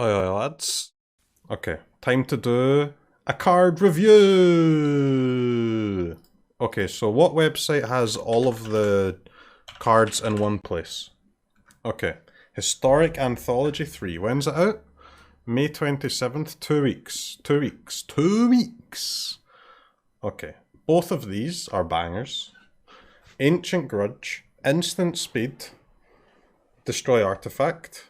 Oi, lads. Okay, time to do a card review. Okay, so what website has all of the cards in one place? Okay, Historic Anthology 3. When's it out? May 27th, 2 weeks. 2 weeks. 2 weeks! Okay, both of these are bangers. Ancient Grudge, Instant Speed, Destroy Artifact,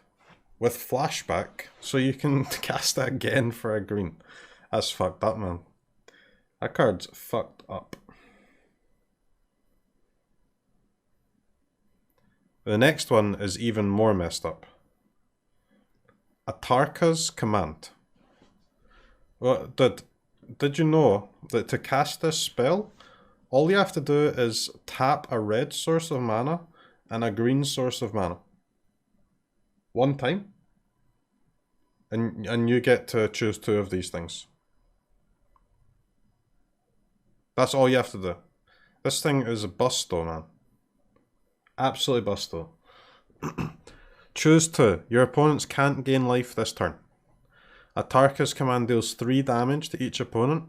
with flashback, so you can cast it again for a green. That's fucked up, man. That card's fucked up. The next one is even more messed up. Atarka's Command. Well, did you know that to cast this spell, all you have to do is tap a red source of mana and a green source of mana. One time. And you get to choose two of these things. That's all you have to do. This thing is a busto, man. Absolutely busto. Choose two. Your opponents can't gain life this turn. Atarka's Command deals 3 damage to each opponent.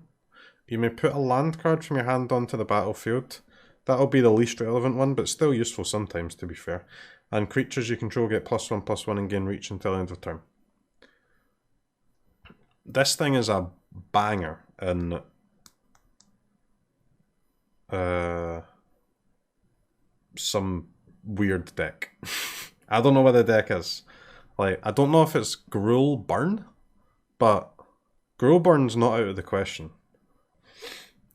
You may put a land card from your hand onto the battlefield. That'll be the least relevant one, but still useful sometimes, to be fair. And creatures you control get +1/+1 and gain reach until the end of turn. This thing is a banger in some weird deck. I don't know what the deck is. Like, I don't know if it's Gruul Burn, but Gruul Burn's not out of the question.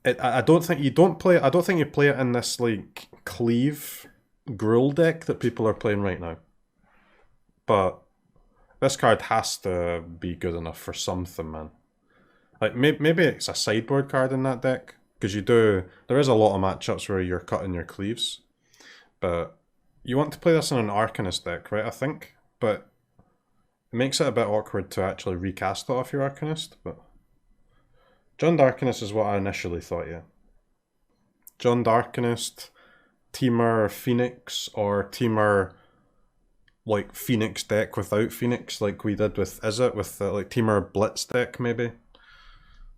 I don't think you play it in this like Cleave Gruul deck that people are playing right now. But this card has to be good enough for something, man. Like, maybe it's a sideboard card in that deck, because there is a lot of matchups where you're cutting your cleaves. But you want to play this in an Arcanist deck, right, I think? But it makes it a bit awkward to actually recast it off your Arcanist, but... John Darkinist is what I initially thought, yeah. John Darkinist, Temur Phoenix, or Temur like Phoenix deck without Phoenix, like we did with with the like Temur Blitz deck maybe.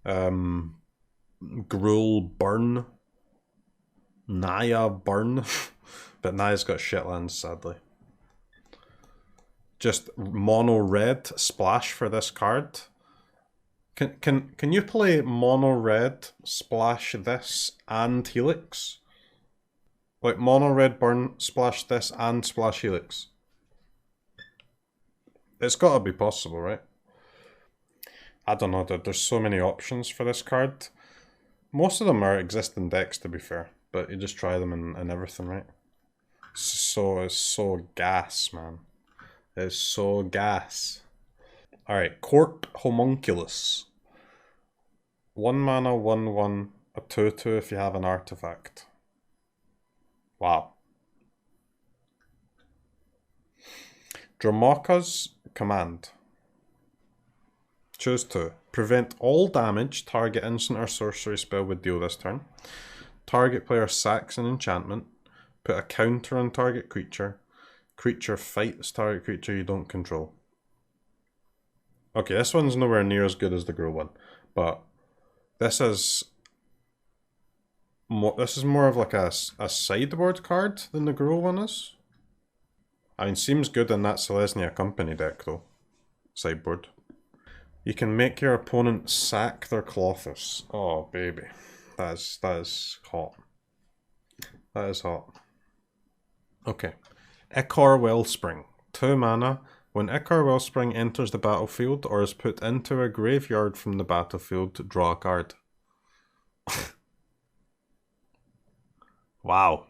Gruul Burn, Naya Burn, but Naya's got shitlands sadly. Just mono red splash for this card. Can you play mono red splash this and Helix? Like mono red burn splash this and splash Helix? It's gotta be possible, right? I don't know, dude. There's so many options for this card. Most of them are existing decks, to be fair, but you just try them and everything, right? It's so gas, man. It's so gas. Alright, Court Homunculus. 1 mana, 1/1, a 2/2 if you have an artifact. Wow. Dromoka's Command. Choose 2. Prevent all damage target instant or sorcery spell would deal this turn. Target player sacks an enchantment. Put a counter on target creature. Creature fights target creature you don't control. Okay, this one's nowhere near as good as the Gruul one, but this is more of like a sideboard card than the Gruul one is. I mean, seems good in that Selesnya Company deck though. Sideboard. You can make your opponent sack their Colossus. Oh baby, that is hot. That is hot. Okay, Ichor Wellspring. 2 mana. When Ichor Wellspring enters the battlefield or is put into a graveyard from the battlefield, draw a card. Wow.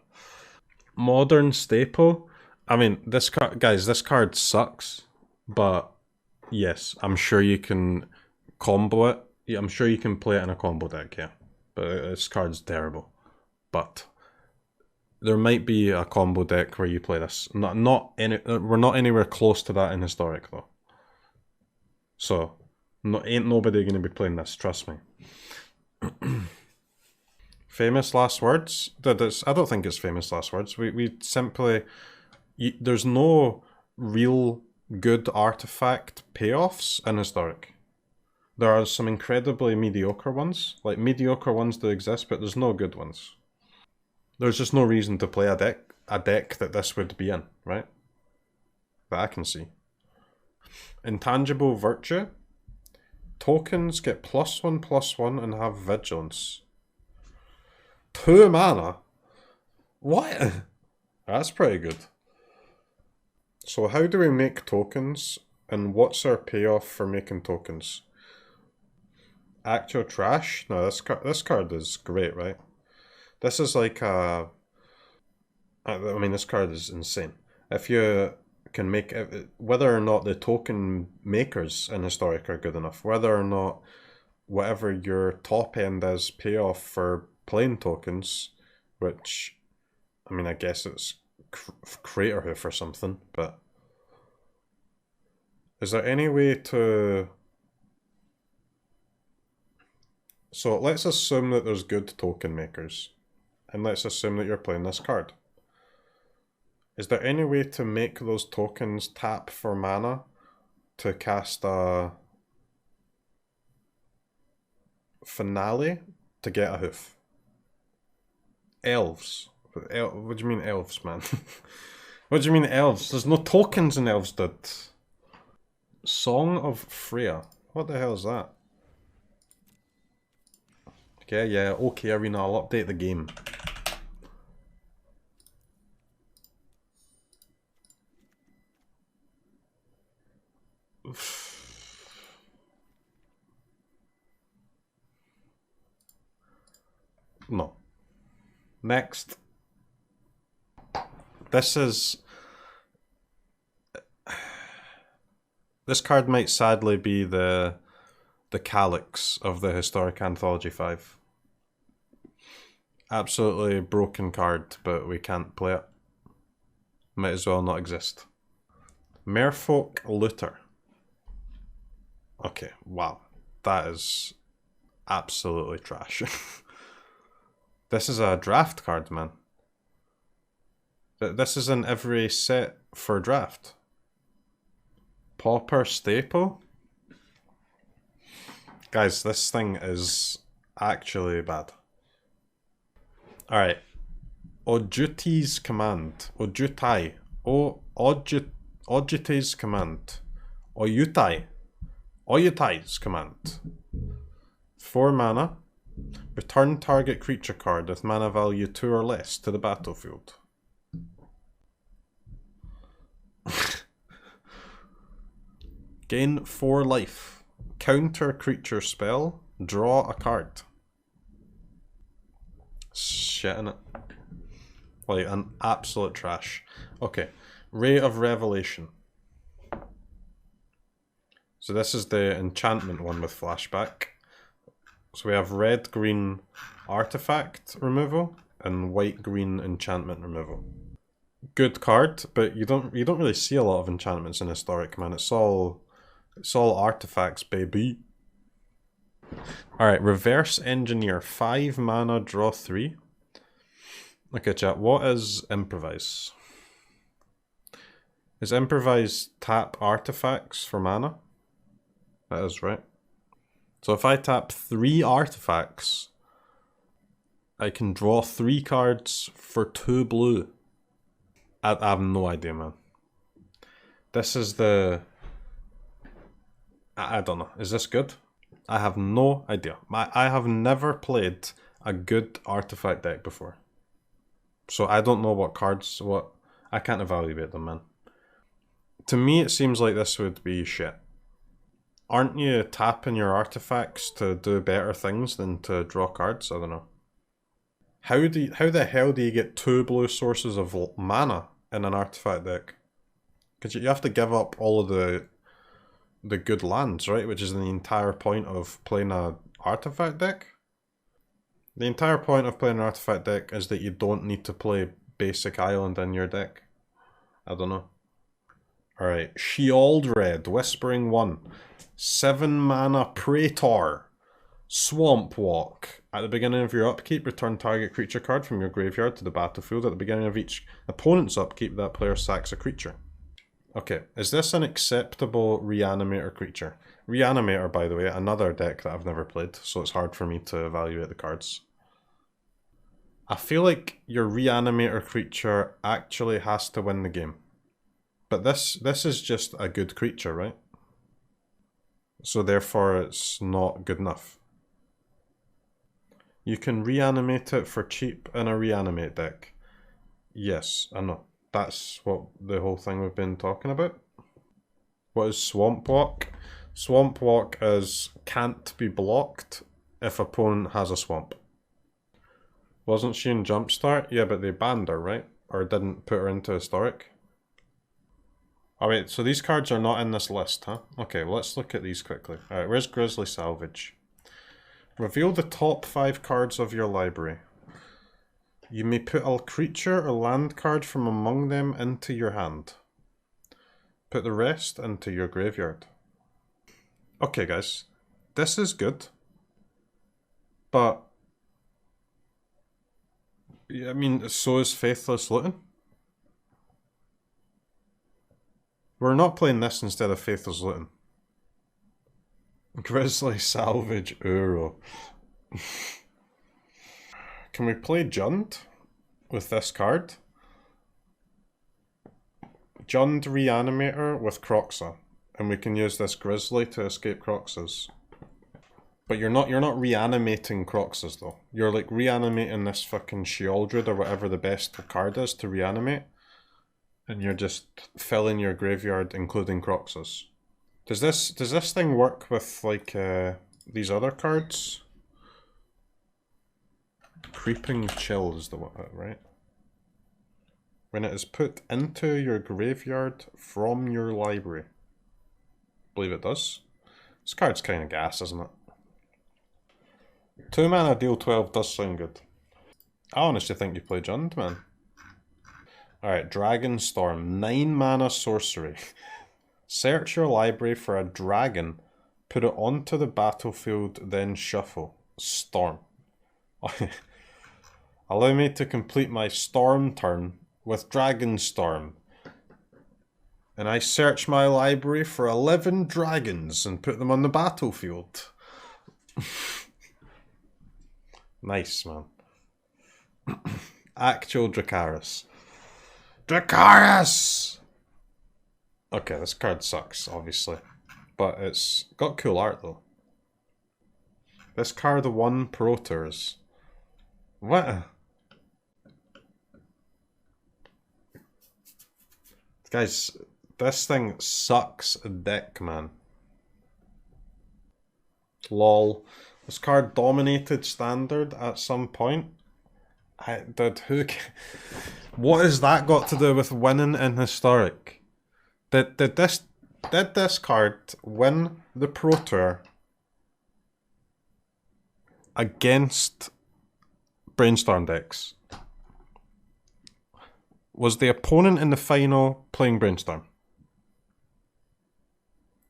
Modern Staple. I mean, this card sucks, but yes, I'm sure you can combo it. Yeah, I'm sure you can play it in a combo deck, yeah. But this card's terrible. But there might be a combo deck where you play this. We're not anywhere close to that in Historic though. So, ain't nobody gonna be playing this, trust me. Famous last words? I don't think it's famous last words. We simply... there's no real good artifact payoffs in Historic. There are some incredibly mediocre ones. Like, mediocre ones do exist, but there's no good ones. There's just no reason to play a deck that this would be in, right? That I can see. Intangible Virtue. Tokens get +1/+1 and have Vigilance. 2 mana? What? That's pretty good. So how do we make tokens, and what's our payoff for making tokens? Actual trash? No, this card is great, right? This is like a... I mean, this card is insane. If you can make... Whether or not the token makers in Historic are good enough, whether or not whatever your top end is payoff for playing tokens, which, I mean, I guess it's Craterhoof or something, but is there any way to... So let's assume that there's good token makers, and let's assume that you're playing this card. Is there any way to make those tokens tap for mana to cast a Finale to get a hoof? Elves. What do you mean elves, man? What do you mean elves? There's no tokens in elves, dude. Song of Freya. What the hell is that? Okay, yeah, okay, Arena, I'll update the game. No. Next. This card might sadly be the Calyx of the Historic Anthology 5. Absolutely broken card, but we can't play it. Might as well not exist. Merfolk Looter. Okay, wow. That is absolutely trash. This is a draft card, man. This is in every set for draft. Pauper Staple? Guys, this thing is actually bad. Alright. Ojuti's Command. Ojutai. Ojuti's Command. Oyutai's Command. 4 mana. Return target creature card with mana value 2 or less to the battlefield. Gain 4 life. Counter creature spell. Draw a card. Shit in it. Like an absolute trash. Okay. Ray of Revelation. So this is the enchantment one with flashback. So we have red-green artifact removal and white-green enchantment removal. Good card, but you don't really see a lot of enchantments in Historic, man. It's all artifacts, baby. Alright, Reverse Engineer. 5 mana, draw 3. Okay, chat, what is Improvise? Is Improvise tap artifacts for mana? That is, right? So if I tap 3 artifacts, I can draw 3 cards for 2 blue. I have no idea, man. This is the... I don't know. Is this good? I have no idea. I have never played a good artifact deck before. So I don't know what cards... I can't evaluate them, man. To me, it seems like this would be shit. Aren't you tapping your artifacts to do better things than to draw cards? I don't know. How the hell do you get 2 blue sources of mana in an artifact deck? Because you have to give up all of the good lands, right? Which is the entire point of playing an artifact deck. The entire point of playing an artifact deck is that you don't need to play basic island in your deck. I don't know. Alright, Sheoldred, Whispering 1. 7 mana Praetor. Swamp Walk. At the beginning of your upkeep, return target creature card from your graveyard to the battlefield. At the beginning of each opponent's upkeep, that player sacks a creature. Okay, is this an acceptable Reanimator creature? Reanimator, by the way, another deck that I've never played, so it's hard for me to evaluate the cards. I feel like your Reanimator creature actually has to win the game. But this is just a good creature, right? So therefore it's not good enough. You can reanimate it for cheap in a reanimate deck. Yes, I know. That's what the whole thing we've been talking about. What is Swamp Walk? Swamp Walk is can't be blocked if opponent has a swamp. Wasn't she in Jumpstart? Yeah, but they banned her, right? Or didn't put her into Historic? Oh wait, so these cards are not in this list, huh? Okay, well, let's look at these quickly. Alright, where's Grizzly Salvage? Reveal the top 5 cards of your library. You may put a creature or land card from among them into your hand. Put the rest into your graveyard. Okay guys, this is good. But, I mean, so is Faithless Looting. We're not playing this instead of Faithless Looting. Grizzly Salvage Uro. Can we play Jund with this card? Jund Reanimator with CROKEYZ. And we can use this Grizzly to escape CROKEYZ. But you're not reanimating CROKEYZ though. You're like reanimating this fucking Sheoldred or whatever the best card is to reanimate. And you're just filling your graveyard including CROKEYZ. Does this thing work with like these other cards? Creeping Chill is the one, right? When it is put into your graveyard from your library. I believe it does. This card's kind of gas, isn't it? 2 mana deal 12 does sound good. I honestly think you play Jund, man. Alright, Dragonstorm. 9 mana sorcery. Search your library for a dragon, put it onto the battlefield, then shuffle. Storm. Allow me to complete my storm turn with Dragonstorm. And I search my library for 11 dragons and put them on the battlefield. Nice, man. Actual Dracarys. Dracarys! Okay, this card sucks, obviously. But it's got cool art, though. This card won Pro Tours. What? Guys, this thing sucks dick, man. Lol. This card dominated Standard at some point. What has that got to do with winning in Historic? Did this card win the Pro Tour against Brainstorm decks? Was the opponent in the final playing Brainstorm?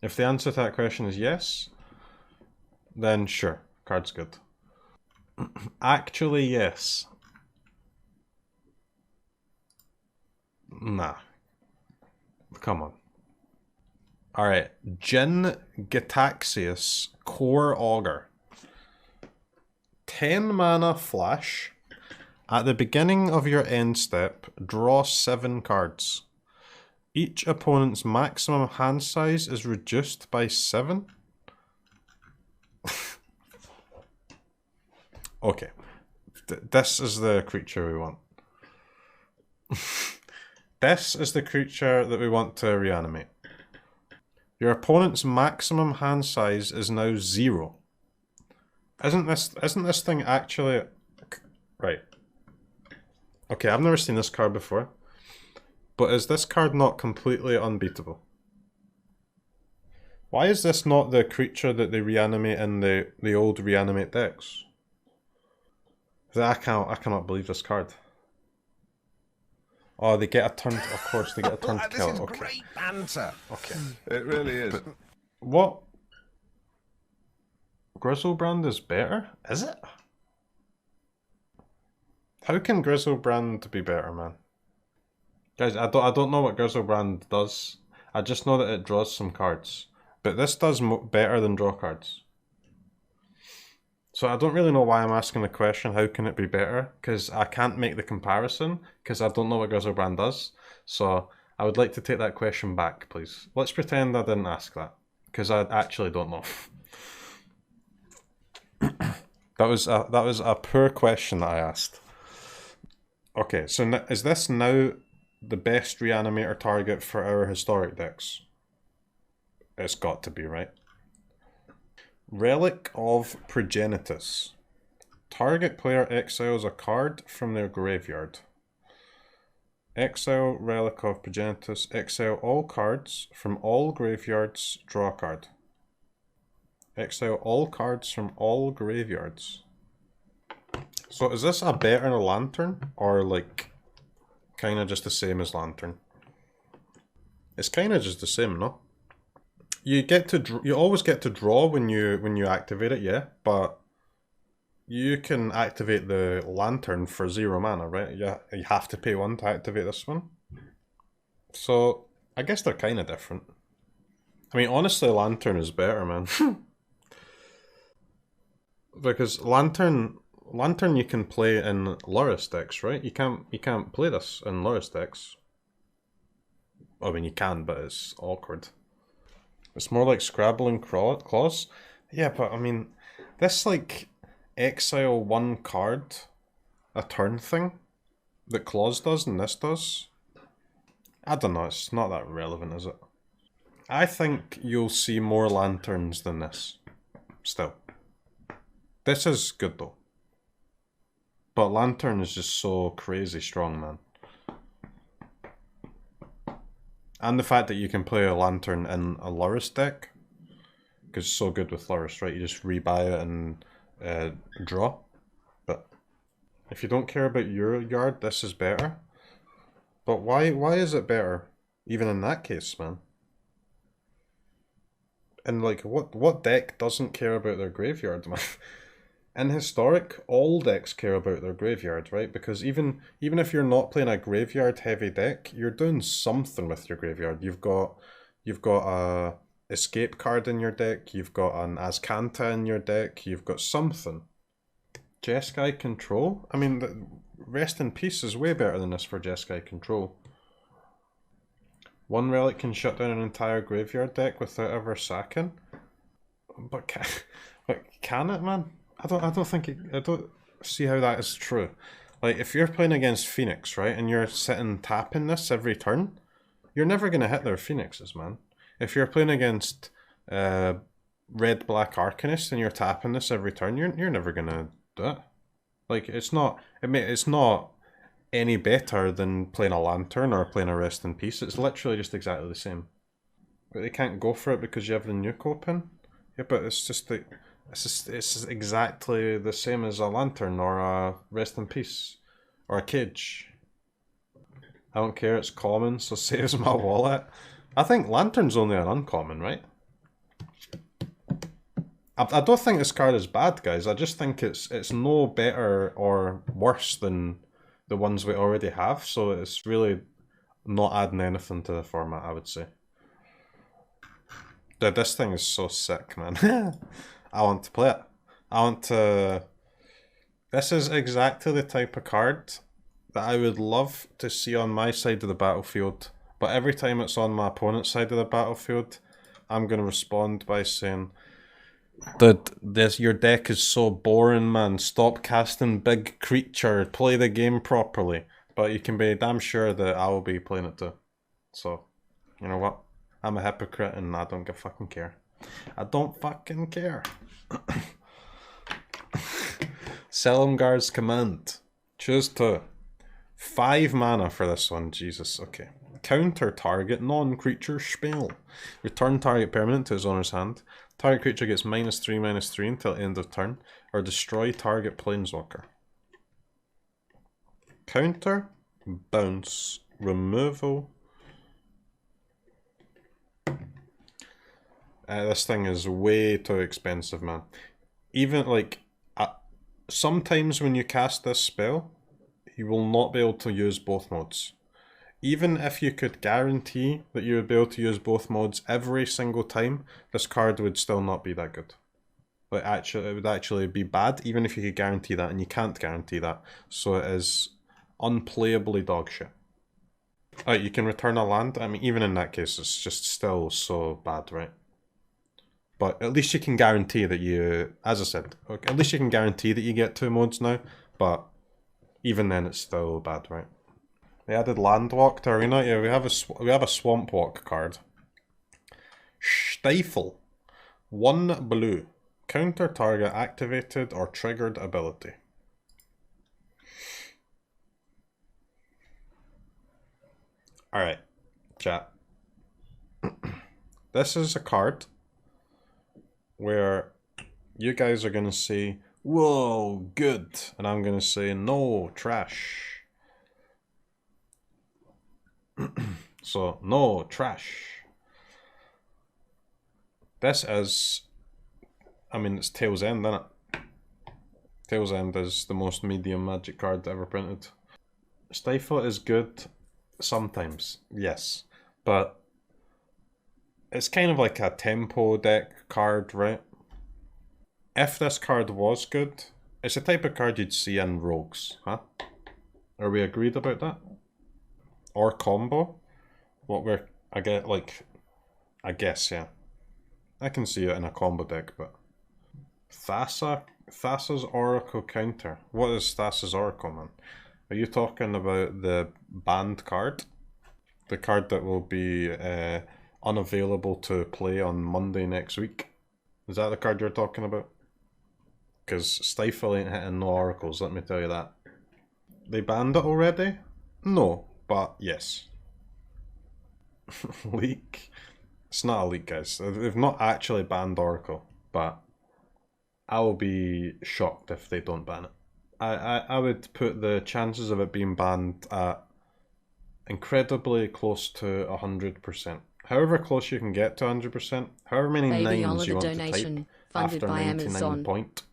If the answer to that question is yes, then sure, card's good. Actually, yes. Nah. Come on. Alright, Jin Gitaxias Core Augur. 10 mana flash. At the beginning of your end step, draw 7 cards. Each opponent's maximum hand size is reduced by 7. Okay. This is the creature we want. This is the creature that we want to reanimate. Your opponent's maximum hand size is now 0. Isn't this thing actually... Right. Okay, I've never seen this card before. But is this card not completely unbeatable? Why is this not the creature that they reanimate in the old reanimate decks? I cannot believe this card. Oh, they get a turn. Of course, they get a turn to kill. This is Okay. great banter. Okay. It really is. But what? Grizzlebrand is better? Is it? How can Grizzlebrand be better, man? Guys, I don't know what Grizzlebrand does. I just know that it draws some cards. But this does better than draw cards. So I don't really know why I'm asking the question, how can it be better? Because I can't make the comparison, because I don't know what Grizzlebrand does. So I would like to take that question back, please. Let's pretend I didn't ask that, because I actually don't know. That was a poor question that I asked. Okay, so is this now the best reanimator target for our historic decks? It's got to be, right? Relic of Progenitus. Target player exiles a card from their graveyard. Exile Relic of Progenitus. Exile all cards from all graveyards. Draw a card. Exile all cards from all graveyards. So is this a better Lantern, or like kind of just the same as Lantern? It's kind of just the same, no? You always get to draw when you activate it, yeah, but you can activate the Lantern for 0 mana, right? You have to pay 1 to activate this one. So I guess they're kind of different. I mean, honestly, Lantern is better, man. Because Lantern you can play in Lurrus decks, right? You can't play this in Lurrus decks. I mean, you can, but it's awkward. It's more like Scrabble and Claws. Yeah, but I mean, this like exile 1 card a turn thing that Claws does and this does. I don't know, it's not that relevant, is it? I think you'll see more Lanterns than this. Still. This is good though. But Lantern is just so crazy strong, man. And the fact that you can play a Lantern in a Lurrus deck, because it's so good with Lurrus, right? You just rebuy it and draw. But if you don't care about your yard, this is better. But why is it better? Even in that case, man. And like, what deck doesn't care about their graveyard, man? In Historic, all decks care about their graveyard, right? Because even if you're not playing a graveyard heavy deck, you're doing something with your graveyard. You've got a escape card in your deck, you've got an Azcanta in your deck, you've got something. Jeskai Control? I mean, Rest in Peace is way better than this for Jeskai Control. 1 relic can shut down an entire graveyard deck without ever sacking. But can it, man? I don't see how that is true. Like, if you're playing against Phoenix, right, and you're sitting tapping this every turn, you're never going to hit their Phoenixes, man. If you're playing against Red-Black Arcanist and you're tapping this every turn, you're never going to do it. Like, it's not any better than playing a Lantern or playing a Rest in Peace. It's literally just exactly the same. But they can't go for it because you have the nuke open? Yeah, but it's just the... It's exactly the same as a Lantern or a Rest in Peace or a Cage. I don't care, it's common, so saves my wallet. I think Lantern's only an uncommon, right? I don't think this card is bad, guys. I just think it's no better or worse than the ones we already have, so it's really not adding anything to the format, I would say. Dude, this thing is so sick, man. I want to play it. I want to... This is exactly the type of card that I would love to see on my side of the battlefield, but every time it's on my opponent's side of the battlefield, I'm going to respond by saying, "Dude, your deck is so boring, man. Stop casting big creature. Play the game properly." But you can be damn sure that I will be playing it too. So, you know what? I'm a hypocrite and I don't fucking care. I don't fucking care. Selimgar's Command. Choose 2. 5 mana for this one. Jesus, okay. Counter target non-creature spell. Return target permanent to his owner's hand. Target creature gets -3/-3 until end of turn. Or destroy target planeswalker. Counter, bounce, removal. This thing is way too expensive, man. Even like, sometimes when you cast this spell, you will not be able to use both modes. Even if you could guarantee that you would be able to use both modes every single time, this card would still not be that good. Like, actually, it would actually be bad, even if you could guarantee that, and you can't guarantee that. So it is unplayably dog shit. Alright, you can return a land. I mean, even in that case, it's just still so bad, right? But at least you can guarantee that you, as I said, at least you can guarantee that you get 2 modes now, but even then it's still bad, right? They added Landwalk to Arena. Yeah, we have a Swamp Walk card. Stifle. 1 blue. Counter target activated or triggered ability. Alright, chat. This is a card where you guys are going to say, whoa, good. And I'm going to say, no, trash. So, no, trash. This is, I mean, it's Tail's End, isn't it? Tail's End is the most medium Magic card ever printed. Stifle is good sometimes, yes. But it's kind of like a tempo deck card, right? If this card was good, it's the type of card you'd see in Rogues, huh? Are we agreed about that? Or combo? I guess, yeah. I can see it in a combo deck, but... Thassa's Oracle counter. What is Thassa's Oracle, man? Are you talking about the banned card? The card that will be unavailable to play on Monday next week? Is that the card you're talking about? Because Stifle ain't hitting no Oracles, let me tell you that. They banned it already? No, but yes. Leak? It's not a leak, guys. They've not actually banned Oracle, but I will be shocked if they don't ban it. I would put the chances of it being banned at incredibly close to 100%. However close you can get to 100%, however many nines you want to type after 99 point,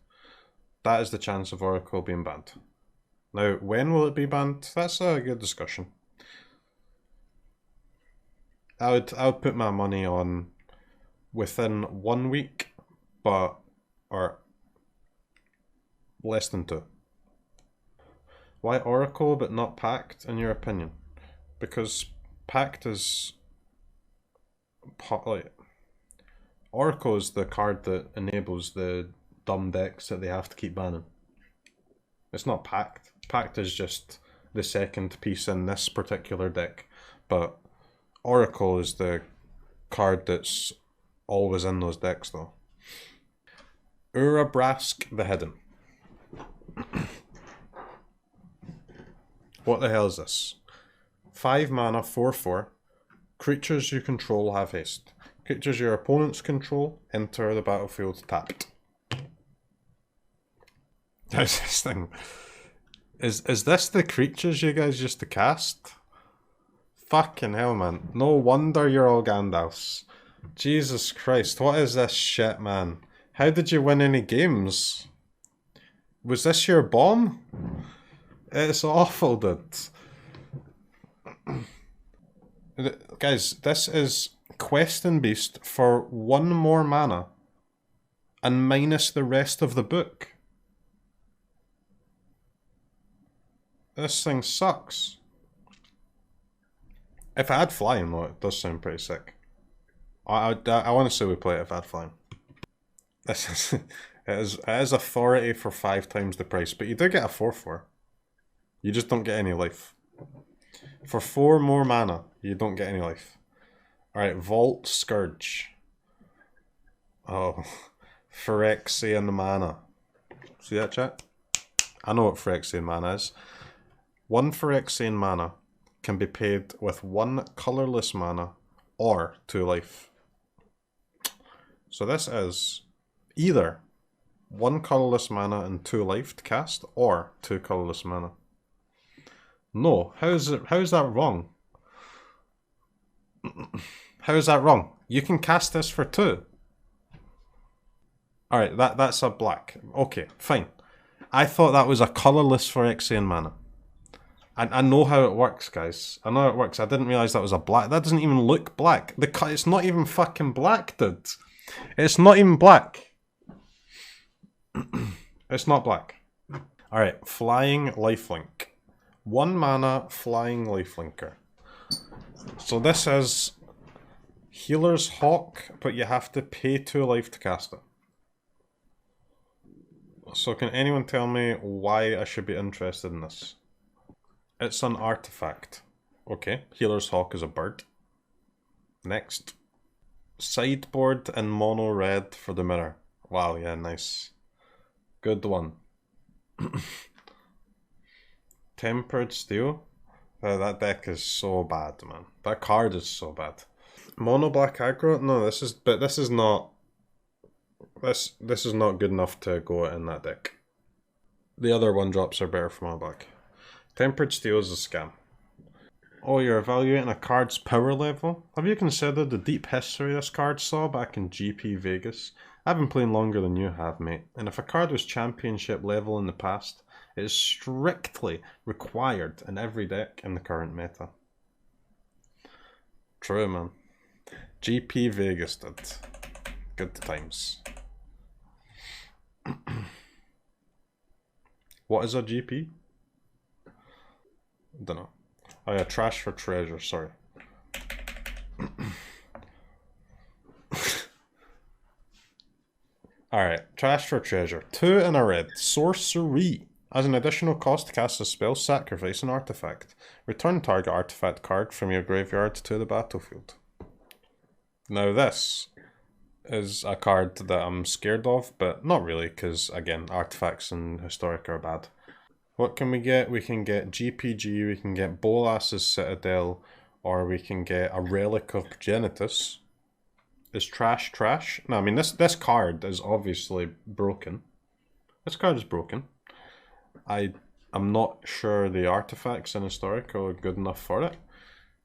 that is the chance of Oracle being banned. Now, when will it be banned? That's a good discussion. I would put my money on within 1 week, or less than 2. Why Oracle but not Pact, in your opinion? Because Pact is like, Oracle is the card that enables the dumb decks that they have to keep banning. It's not Pact. Pact is just the second piece in this particular deck, but Oracle is the card that's always in those decks, though. Urabrask the Hidden. What the hell is this? 5 mana, 4/4. Creatures you control have haste. Creatures your opponents control enter the battlefield tapped. How's this thing? Is this the creatures you guys used to cast? Fucking hell, man. No wonder you're all Gandalfs. Jesus Christ, what is this shit, man? How did you win any games? Was this your bomb? It's awful, dude. Guys, this is Questing Beast for 1 more mana and minus the rest of the book. This thing sucks. If I had flying, though, it does sound pretty sick. I want to say we play it if I had flying. This is, it is authority for 5 times the price, but you do get a 4/4. You just don't get any life. For 4 more mana, you don't get any life. Alright, Vault Scourge. Oh, Phyrexian mana. See that, chat? I know what Phyrexian mana is. 1 Phyrexian mana can be paid with 1 colourless mana or 2 life. So this is either 1 colourless mana and 2 life to cast, or 2 colourless mana. No, how is that wrong? How is that wrong? You can cast this for 2. Alright, that's a black. Okay, fine. I thought that was a colourless Phyrexian mana. I know how it works, guys. I know how it works. I didn't realise that was a black. That doesn't even look black. It's not even fucking black, dude. It's not even black. It's not black. Alright, Flying Lifelink. 1 mana Flying Lifelinker. So this is Healer's Hawk, but you have to pay 2 life to cast it. So can anyone tell me why I should be interested in this? It's an artifact. Okay, Healer's Hawk is a bird. Next. Sideboard in mono red for the mirror. Wow, yeah, nice. Good one. Tempered Steel. That deck is so bad, man. That card is so bad. Mono black aggro? No, this is not good enough to go in that deck. The other 1-drops are better for mono black. Tempered Steel is a scam. Oh, you're evaluating a card's power level? Have you considered the deep history this card saw back in GP Vegas? I've been playing longer than you have, mate, and if a card was championship level in the past, it is strictly required in every deck in the current meta. True, man. GP Vegas did. Good times. What is a GP? Dunno. Oh yeah, trash for treasure, sorry. Alright, trash for treasure. 2 and a red. Sorcery. As an additional cost to cast a spell, sacrifice an artifact. Return target artifact card from your graveyard to the battlefield. Now this is a card that I'm scared of, but not really, because again, artifacts and historic are bad. What can we get? We can get GPG, we can get Bolas's Citadel, or we can get a Relic of Progenitus. Is trash trash? No, I mean this card is obviously broken. This card is broken. I'm not sure the artifacts in historic are good enough for it.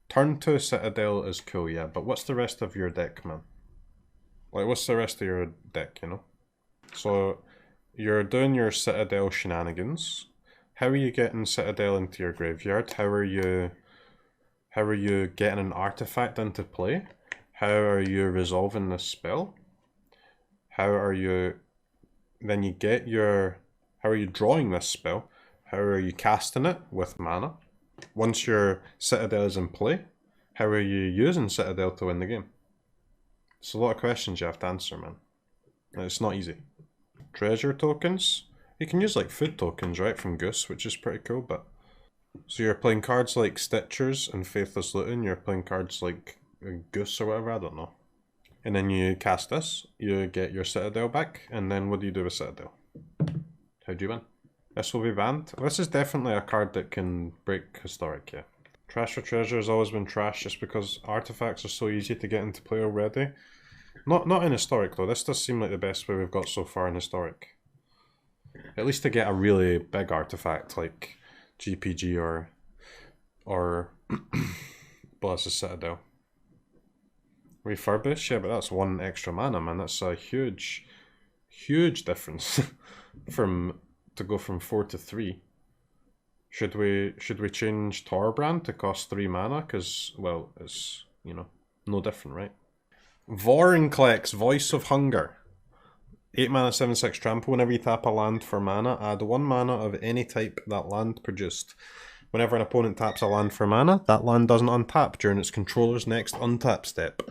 Turn 2 Citadel is cool, yeah, but what's the rest of your deck, man? Like, what's the rest of your deck, you know? So, you're doing your Citadel shenanigans. How are you getting Citadel into your graveyard? How are you getting an artifact into play? How are you resolving this spell? How are you drawing this spell? How are you casting it with mana? Once your Citadel is in play, how are you using Citadel to win the game? It's a lot of questions you have to answer, man. And it's not easy. Treasure tokens? You can use like food tokens, right, from Goose, which is pretty cool, but... So you're playing cards like Stitchers and Faithless Looting, you're playing cards like Goose or whatever, I don't know. And then you cast this, you get your Citadel back, and then what do you do with Citadel? How do you win? This will be banned. This is definitely a card that can break historic, yeah. Trash for treasure has always been trash just because artifacts are so easy to get into play already. Not in historic though, this does seem like the best way we've got so far in historic. At least to get a really big artifact like GPG or Bolas's Citadel. Refurbish? Yeah, but that's 1 extra mana, man. That's a huge difference to go from 4 to 3. Should we change Torbrand to cost 3 mana? Because, well, it's, you know, no different, right? Vorinclex, Voice of Hunger. 8 mana, 7/6 trample. Whenever you tap a land for mana, add 1 mana of any type that land produced. Whenever an opponent taps a land for mana, that land doesn't untap during its controller's next untap step.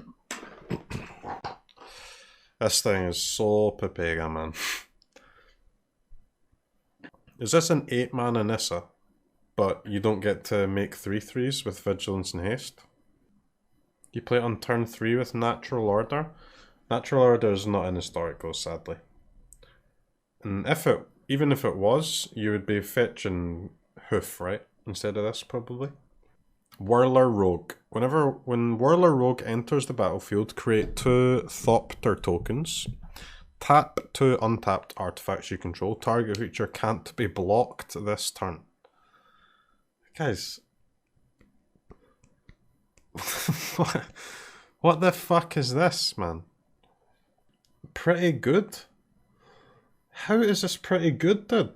This thing is so Pepega, man. Is this an 8 mana Nissa, but you don't get to make 3/3s with Vigilance and Haste? You play it on turn 3 with Natural Order. Natural Order is not in historical, sadly. And even if it was, you would be fetching Hoof, right? Instead of this, probably. Whirler Rogue. When Whirler Rogue enters the battlefield, create 2 Thopter tokens. Tap 2 untapped artifacts you control. Target creature can't be blocked this turn. Guys. What the fuck is this, man? Pretty good? How is this pretty good, dude?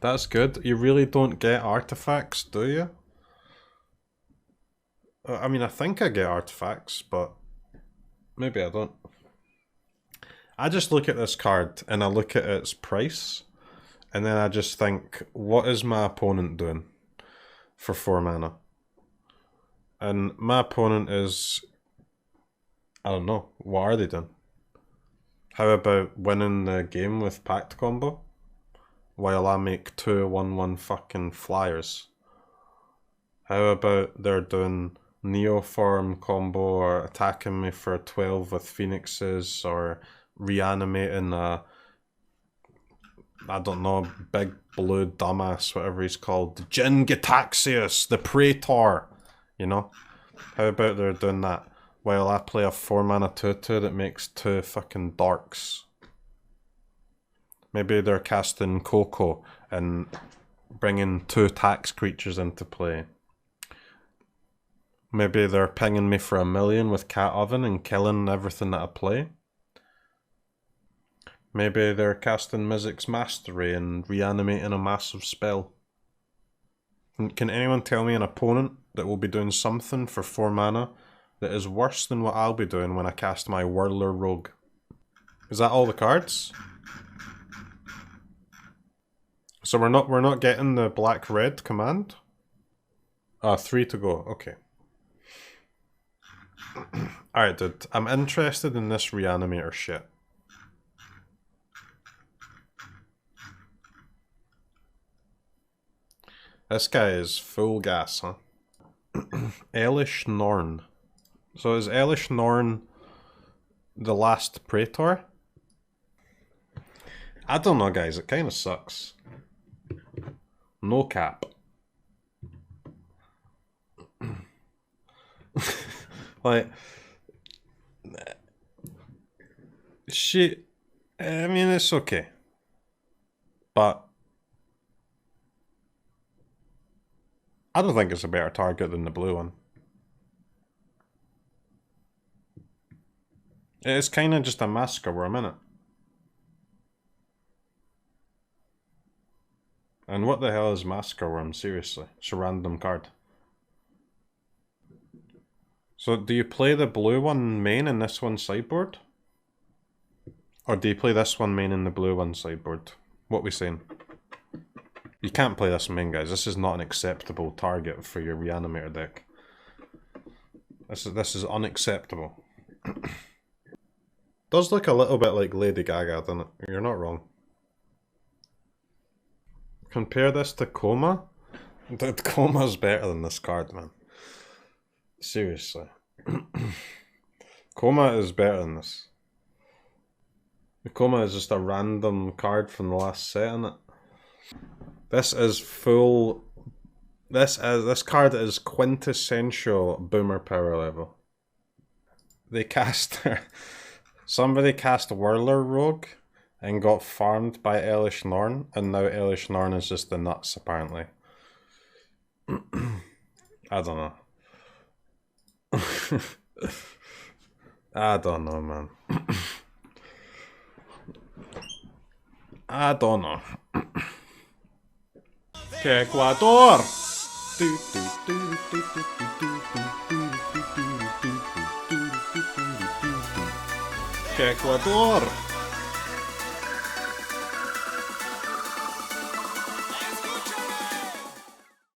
That's good. You really don't get artifacts, do you? I mean, I think I get artifacts, but maybe I don't. I just look at this card and I look at its price, and then I just think, what is my opponent doing for 4 mana? And my opponent is, I don't know, what are they doing? How about winning the game with Pact Combo? While I make 2 1/1 fucking flyers. How about they're doing Neoform combo or attacking me for 12 with Phoenixes or reanimating a, I don't know, big blue dumbass, whatever he's called, Jin Gitaxius, the Praetor, you know? How about they're doing that while I play a 4 mana 2/2 that makes 2 fucking darks? Maybe they're casting Coco and bringing 2 tax creatures into play. Maybe they're pinging me for 1,000,000 with Cat Oven and killing everything that I play. Maybe they're casting Mizzix's Mastery and reanimating a massive spell. Can anyone tell me an opponent that will be doing something for 4 mana that is worse than what I'll be doing when I cast my Whirler Rogue? Is that all the cards? So we're not getting the black-red command? 3 to go, okay. Alright dude, I'm interested in this reanimator shit. This guy is full gas, huh? Elish Norn. So is Elish Norn the last Praetor? I don't know guys, it kinda sucks. No cap. Like, I mean, it's okay. But I don't think it's a better target than the blue one. It's kind of just a Massacre Worm, innit? And what the hell is Massacre Worm, seriously? It's a random card. So do you play the blue one main and this one sideboard? Or do you play this one main and the blue one sideboard? What are we saying? You can't play this main, guys. This is not an acceptable target for your reanimator deck. This is unacceptable. Does look a little bit like Lady Gaga, doesn't it? You're not wrong. Compare this to Coma? Dude, Coma's better than this card, man. Seriously. Coma is better than this. Coma is just a random card from the last set, isn't it? This is full... This card is quintessential Boomer power level. They cast... Somebody cast Whirler Rogue and got farmed by Elish Norn, and now Elish Norn is just the nuts, apparently. I don't know. I don't know, man. I don't know. Que Ecuador! Que Ecuador!